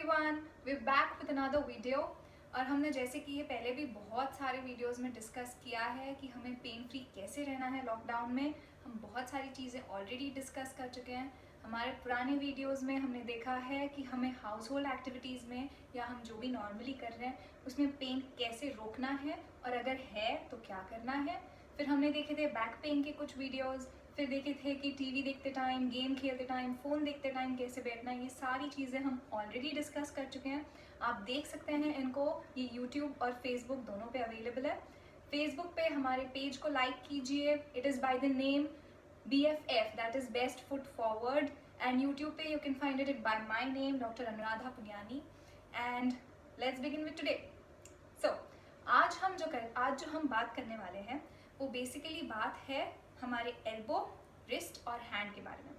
Everyone, we back with another video. और हमने जैसे कि ये पहले भी बहुत सारे वीडियोस में डिस्कस किया है कि हमें पेन फ्री कैसे रहना है लॉकडाउन में। हम बहुत सारी चीज़ें ऑलरेडी डिस्कस कर चुके हैं। हमारे पुराने वीडियोस में हमने देखा है कि हमें हाउस होल्ड एक्टिविटीज़ में या हम जो भी नॉर्मली कर रहे हैं उसमें पेन कैसे रोकना है और अगर है तो क्या करना है। फिर हमने देखे थे बैक पेन के कुछ वीडियोस, फिर देखे थे कि टीवी देखते टाइम, गेम खेलते टाइम, फ़ोन देखते टाइम कैसे बैठना है। ये सारी चीज़ें हम ऑलरेडी डिस्कस कर चुके हैं। आप देख सकते हैं इनको, ये यूट्यूब और फेसबुक दोनों पे अवेलेबल है। फेसबुक पे हमारे पेज को लाइक कीजिए, it is by the name BFF, that is best foot forward. And YouTube पे you can find it by my name doctor Anuradha Puniyani. And let's begin with today. So आज जो हम बात करने वाले हैं वो बेसिकली बात है हमारे एल्बो, रिस्ट और हैंड के बारे में।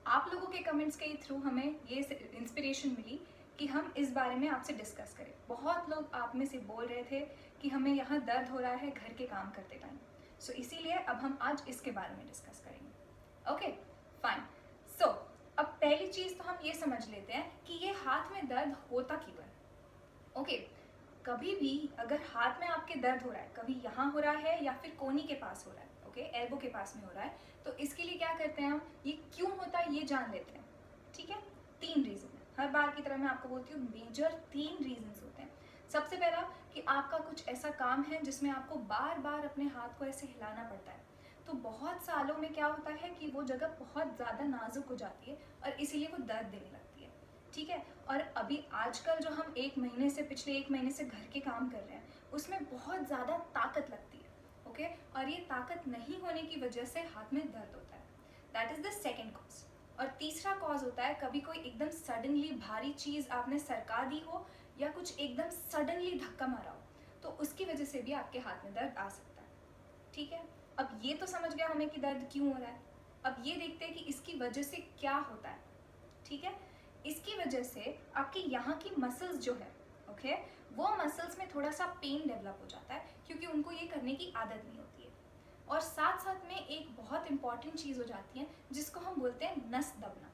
आप लोगों के कमेंट्स के थ्रू हमें ये इंस्पिरेशन मिली कि हम इस बारे में आपसे डिस्कस करें। बहुत लोग आप में से बोल रहे थे कि हमें यहाँ दर्द हो रहा है घर के काम करते टाइम, सो इसीलिए अब हम आज इसके बारे में डिस्कस करेंगे। Okay fine. सो अब पहली चीज़ तो हम ये समझ लेते हैं कि ये हाथ में दर्द होता क्यों है। ओके, कभी भी अगर हाथ में आपके दर्द हो रहा है, कभी यहाँ हो रहा है या फिर कोनी के पास हो रहा है, ओके एल्बो के पास में हो रहा है, तो इसके लिए क्या करते हैं हम, ये क्यों होता है ये जान लेते हैं। ठीक है, 3 रीज़न है। हर बार की तरह मैं आपको बोलती हूँ, मेजर 3 रीजंस होते हैं। सबसे पहला कि आपका कुछ ऐसा काम है जिसमें आपको बार बार अपने हाथ को ऐसे हिलाना पड़ता है, तो बहुत सालों में क्या होता है कि वो जगह बहुत ज़्यादा नाजुक हो जाती है और इसीलिए वो दर्द देने लगती है। ठीक है, और अभी आजकल जो हम पिछले 1 महीने से घर के काम कर रहे हैं उसमें बहुत ज़्यादा ताकत लगती है। ओके, और ये ताकत नहीं होने की वजह से हाथ में दर्द होता है। That is the second cause. और तीसरा कॉज होता है कभी कोई एकदम सडनली भारी चीज़ आपने सरका दी हो या कुछ एकदम सडनली धक्का मारा हो, तो उसकी वजह से भी आपके हाथ में दर्द आ सकता है। ठीक है, अब ये तो समझ गया हमें कि दर्द क्यों हो रहा है। अब ये देखते हैं कि इसकी वजह से क्या होता है। ठीक है, इसकी वजह से आपके यहाँ की मसल्स जो है, ओके, वो मसल्स में थोड़ा सा पेन डेवलप हो जाता है क्योंकि उनको ये करने की आदत नहीं होती है। और साथ साथ में एक बहुत इंपॉर्टेंट चीज़ हो जाती है जिसको हम बोलते हैं नस दबना।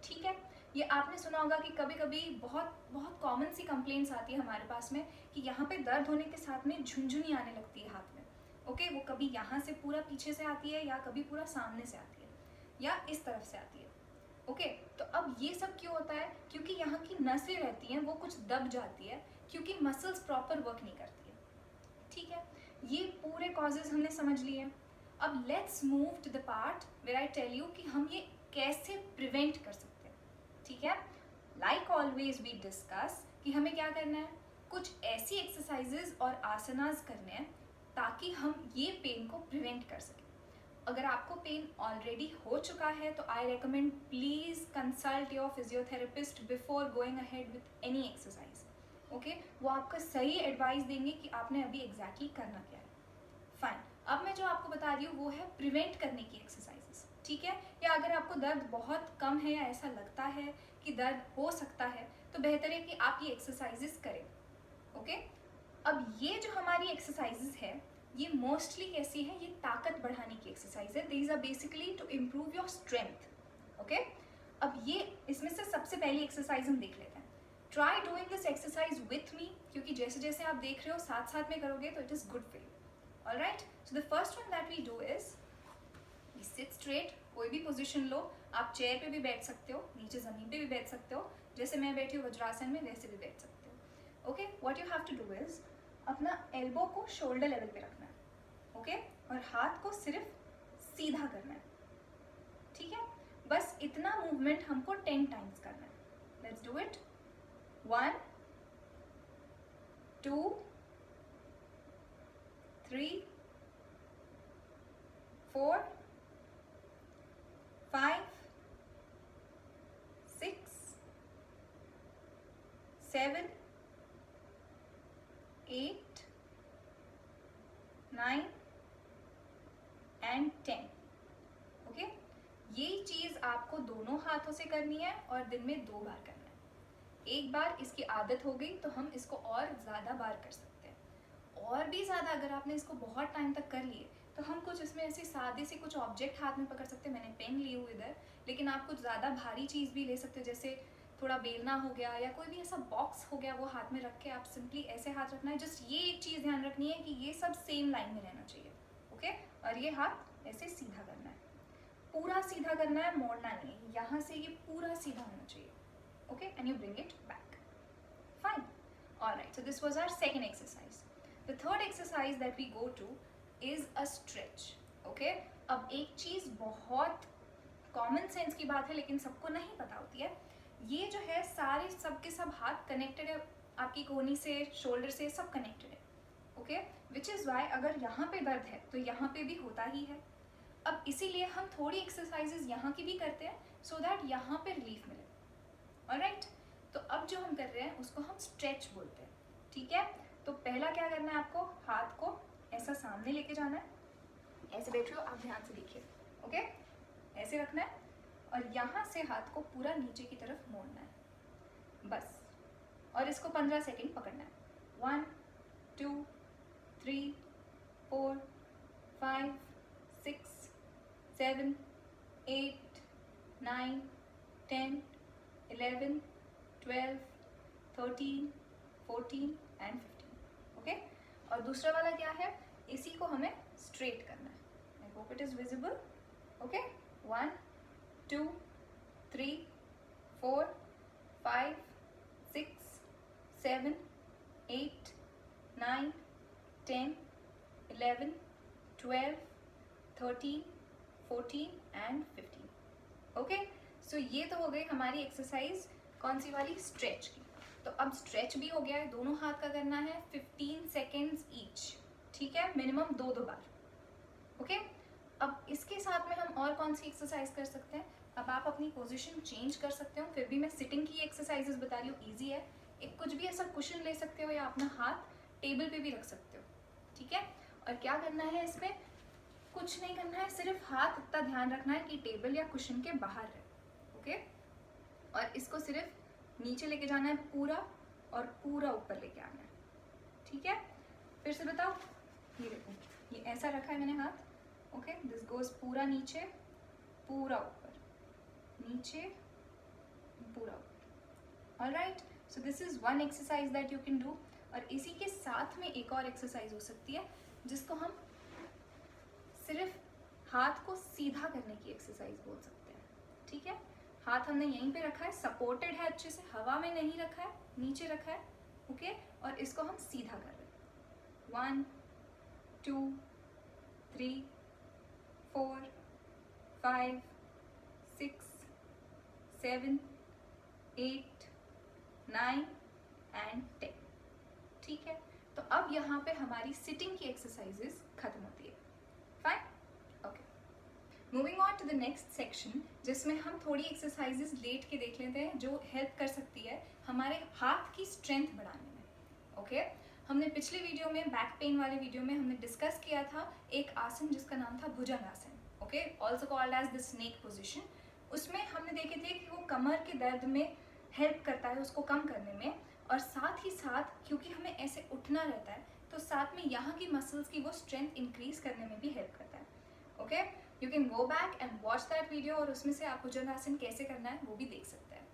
ठीक है, ये आपने सुना होगा कि कभी कभी बहुत बहुत कॉमन सी कंप्लेंट्स आती है हमारे पास में कि यहाँ पे दर्द होने के साथ में झुनझुनी आने लगती है हाथ में। ओके, वो कभी यहाँ से पूरा पीछे से आती है या कभी पूरा सामने से आती है या इस तरफ से आती है। ओके, तो अब ये सब क्यों होता है, क्योंकि यहाँ की नसें रहती हैं वो कुछ दब जाती है क्योंकि मसल्स प्रॉपर वर्क नहीं करती है। ठीक है, ये पूरे कॉजेज हमने समझ लिए। अब let's move to the part where I tell you कि हम ये कैसे प्रिवेंट कर सकते हैं। ठीक है, लाइक ऑलवेज वी डिस्कस कि हमें क्या करना है, कुछ ऐसी एक्सरसाइजेज और आसनास करने हैं ताकि हम ये पेन को प्रिवेंट कर सकें। अगर आपको पेन ऑलरेडी हो चुका है तो I recommend please consult your physiotherapist before going ahead with any exercise. Okay, वो आपका सही एडवाइस देंगे कि आपने अभी एग्जैक्टली करना क्या है। फाइन, अब मैं जो आपको बता रही हूँ वो है प्रिवेंट करने की एक्सरसाइजेस। ठीक है, या अगर आपको दर्द बहुत कम है या ऐसा लगता है कि दर्द हो सकता है तो बेहतर है कि आप ये एक्सरसाइजेस करें। ओके, अब ये जो हमारी एक्सरसाइजेस है ये मोस्टली कैसी है, ये ताकत बढ़ाने की एक्सरसाइज है। These are basically to improve your strength. Okay, अब ये इसमें से सबसे पहली एक्सरसाइज हम देख लेते हैं। Try doing this exercise with me, क्योंकि जैसे जैसे आप देख रहे हो साथ साथ में करोगे तो it is good for you. Alright, so the first one that we do is we sit straight. कोई भी पोजिशन लो, आप चेयर पे भी बैठ सकते हो, नीचे ज़मीन पे भी बैठ सकते हो, जैसे मैं बैठी हूँ वज्रासन में वैसे भी बैठ सकते हो। Okay, what you have to do is अपना एल्बो को शोल्डर लेवल पे रखना है। ओके, और हाथ को सिर्फ सीधा करना है। ठीक है, बस इतना मूवमेंट हमको 10 टाइम्स करना है। Let's do it. 1 2 3 4 5 6 7 8 9 and 10। Okay, ये चीज़ आपको दोनों हाथों से करनी है और दिन में 2 बार करना है। एक बार इसकी आदत हो गई तो हम इसको और ज़्यादा बार कर सकते हैं। और भी ज़्यादा अगर आपने इसको बहुत टाइम तक कर लिए तो हम कुछ इसमें ऐसे सादे से कुछ ऑब्जेक्ट हाथ में पकड़ सकते हैं। मैंने पेन ली हुई इधर, लेकिन आप कुछ ज़्यादा भारी चीज़ भी ले सकते हो, जैसे थोड़ा बेलना हो गया या कोई भी ऐसा बॉक्स हो गया, वो हाथ में रख के आप सिंपली ऐसे हाथ रखना है। जस्ट ये एक चीज़ ध्यान रखनी है कि ये सब सेम लाइन में रहना चाहिए, ओके। और ये हाथ ऐसे सीधा करना है, पूरा सीधा करना है, मोड़ना नहीं है। यहाँ से ये पूरा सीधा होना चाहिए, okay, and you bring it back, fine. Alright, so this was our second exercise. The third exercise that we go to is a stretch, okay. अब एक चीज़ बहुत कॉमन सेंस की बात है लेकिन सबको नहीं पता होती है, ये जो है सारे सब के सब हाथ कनेक्टेड है, आपकी कोहनी से, शोल्डर से, सब कनेक्टेड है, ओके। विच इज़ वाई अगर यहाँ पे दर्द है तो यहाँ पे भी होता ही है। अब इसीलिए हम थोड़ी एक्सरसाइजेज यहाँ की भी करते हैं सो दैट यहाँ पे रिलीफ मिले, ऑलराइट। तो अब जो हम कर रहे हैं उसको हम स्ट्रेच बोलते हैं, ठीक है। तो पहला क्या करना है, आपको हाथ को ऐसा सामने लेके जाना है, ऐसे बैठ रहे हो आप, ध्यान से देखिए, ओके। ऐसे रखना है और यहाँ से हाथ को पूरा नीचे की तरफ मोड़ना है, बस। और इसको 15 सेकेंड पकड़ना है। 1 2 3 4 5 6 7 8 9 10 11 12 13 14 एंड 15, ओके। और दूसरा वाला क्या है, इसी को हमें स्ट्रेट करना है। I hope it is visible, okay. 1 2 3 4 5 6 7 8 9 10 11 12 13 14 and 15, okay. सो ये तो हो गई हमारी एक्सरसाइज, कौन सी वाली, स्ट्रेच की। तो अब स्ट्रेच भी हो गया है, दोनों हाथ का करना है 15 सेकेंड्स ईच, ठीक है, मिनिमम 2 बार, ओके। अब इसके साथ में हम और कौन सी एक्सरसाइज कर सकते हैं, अब आप अपनी पोजीशन चेंज कर सकते हो। फिर भी मैं सिटिंग की एक्सरसाइजेस बता रही हूँ, ईजी है। एक कुछ भी ऐसा कुशन ले सकते हो या अपना हाथ टेबल पे भी रख सकते हो, ठीक है। और क्या करना है इसमें, कुछ नहीं करना है, सिर्फ हाथ इतना ध्यान रखना है कि टेबल या कुशन के बाहर है, ओके। और इसको सिर्फ नीचे लेके जाना है पूरा, और पूरा ऊपर लेके आना है, ठीक है। फिर से बताओ, ये देखो, ये ऐसा रखा है मैंने हाथ, ओके। दिस गोज पूरा नीचे, पूरा ऊपर, नीचे, पूरा ऊपर, alright. So this is one exercise that you can do. और इसी के साथ में एक और एक्सरसाइज हो सकती है जिसको हम सिर्फ हाथ को सीधा करने की एक्सरसाइज बोल सकते हैं, ठीक है। हाथ हमने यहीं पे रखा है, सपोर्टेड है अच्छे से, हवा में नहीं रखा है, नीचे रखा है, ओके। और इसको हम सीधा कर रहे हैं। 1 2 3 4 5 6 7 8 9 एंड 10, ठीक है। तो अब यहाँ पे हमारी सिटिंग की एक्सरसाइजेस खत्म होती है, fine, okay. Moving on to the next section, जिसमें हम थोड़ी एक्सरसाइजेस लेट के देख लेते हैं जो हेल्प कर सकती है हमारे हाथ की स्ट्रेंथ बढ़ाने में, ओके। हमने पिछले वीडियो में, बैक पेन वाले वीडियो में, हमने डिस्कस किया था एक आसन जिसका नाम था bhujangasana, okay, also called as the snake position. उसमें हमने देखे थे कि वो कमर के दर्द में हेल्प करता है, उसको कम करने में, और साथ ही साथ क्योंकि हमें ऐसे उठना रहता है तो साथ में यहाँ की मसल्स की वो स्ट्रेंथ इंक्रीज करने में भी हेल्प करता है, okay. You can go back and watch that video, और उसमें से आप भुजंगासन कैसे करना है वो भी देख सकते हैं,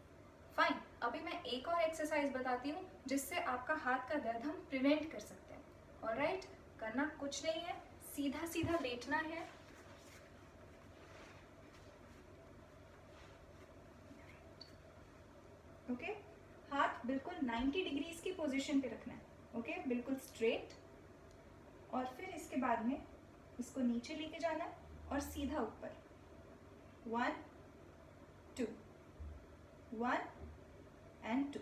फाइन। अभी मैं एक और एक्सरसाइज बताती हूँ जिससे आपका हाथ का दर्द हम प्रिवेंट कर सकते हैं, ऑलराइट। करना कुछ नहीं है, सीधा सीधा लेटना है, ओके। हाथ बिल्कुल 90 डिग्रीज की पोजीशन पे रखना है, ओके, बिल्कुल स्ट्रेट। और फिर इसके बाद में इसको नीचे लेके जाना है और सीधा ऊपर, 1 2 1 एंड 2,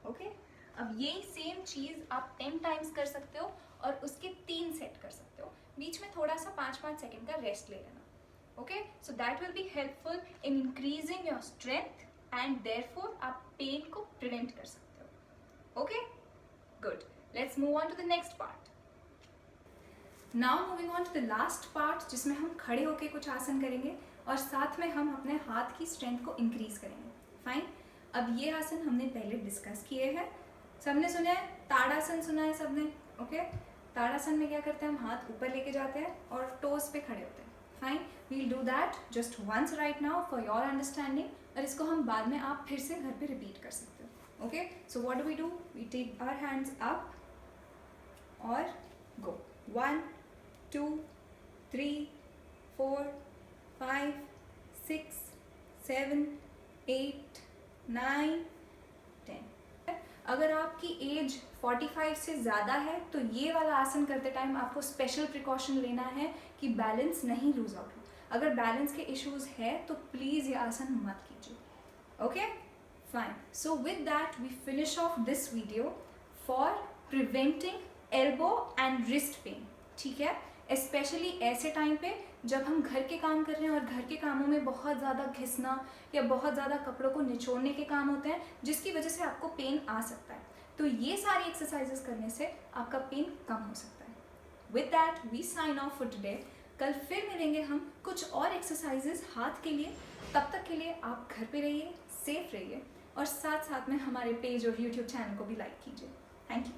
ओके। अब यही सेम चीज़ आप 10 टाइम्स कर सकते हो और उसके 3 सेट कर सकते हो, बीच में थोड़ा सा 5-5 सेकेंड का रेस्ट ले लेना, okay. So that will be helpful in increasing your strength and therefore आप पेन को प्रिवेंट कर सकते हो, okay, good. Let's move on to the next part. Now moving on to the last part, जिसमें हम खड़े होके कुछ आसन करेंगे और साथ में हम अपने हाथ की स्ट्रेंथ को इंक्रीज करेंगे, फाइन। अब ये आसन हमने पहले डिस्कस किए हैं, सबने सुना है, ताड़ासन सुना है सबने, ओके। ताड़ासन में क्या करते हैं, हम हाथ ऊपर लेके जाते हैं और टोज पे खड़े होते हैं, fine. We'll do that just once right now for your understanding. और इसको हम बाद में आप फिर से घर पे रिपीट कर सकते हो। Okay, so what do? We take our hands up और गो। 1 2 3 4 5 6 7 8 9 10। अगर आपकी एज 45 से ज़्यादा है तो ये वाला आसन करते टाइम आपको स्पेशल प्रिकॉशन लेना है कि बैलेंस नहीं लूज आउट हो। अगर बैलेंस के इश्यूज है तो प्लीज़ ये आसन मत कीजिए। Okay, fine. So with that we finish off this video for preventing elbow and wrist pain. ठीक है, स्पेशली ऐसे टाइम पे जब हम घर के काम कर रहे हैं और घर के कामों में बहुत ज़्यादा घिसना या बहुत ज़्यादा कपड़ों को निचोड़ने के काम होते हैं जिसकी वजह से आपको पेन आ सकता है। तो ये सारी एक्सरसाइजेस करने से आपका पेन कम हो सकता है। With that we sign off for today. कल फिर मिलेंगे हम कुछ और एक्सरसाइजेस हाथ के लिए। तब तक के लिए आप घर पे रहिए, सेफ रहिए और साथ साथ में हमारे पेज और यूट्यूब चैनल को भी लाइक कीजिए। Thank you.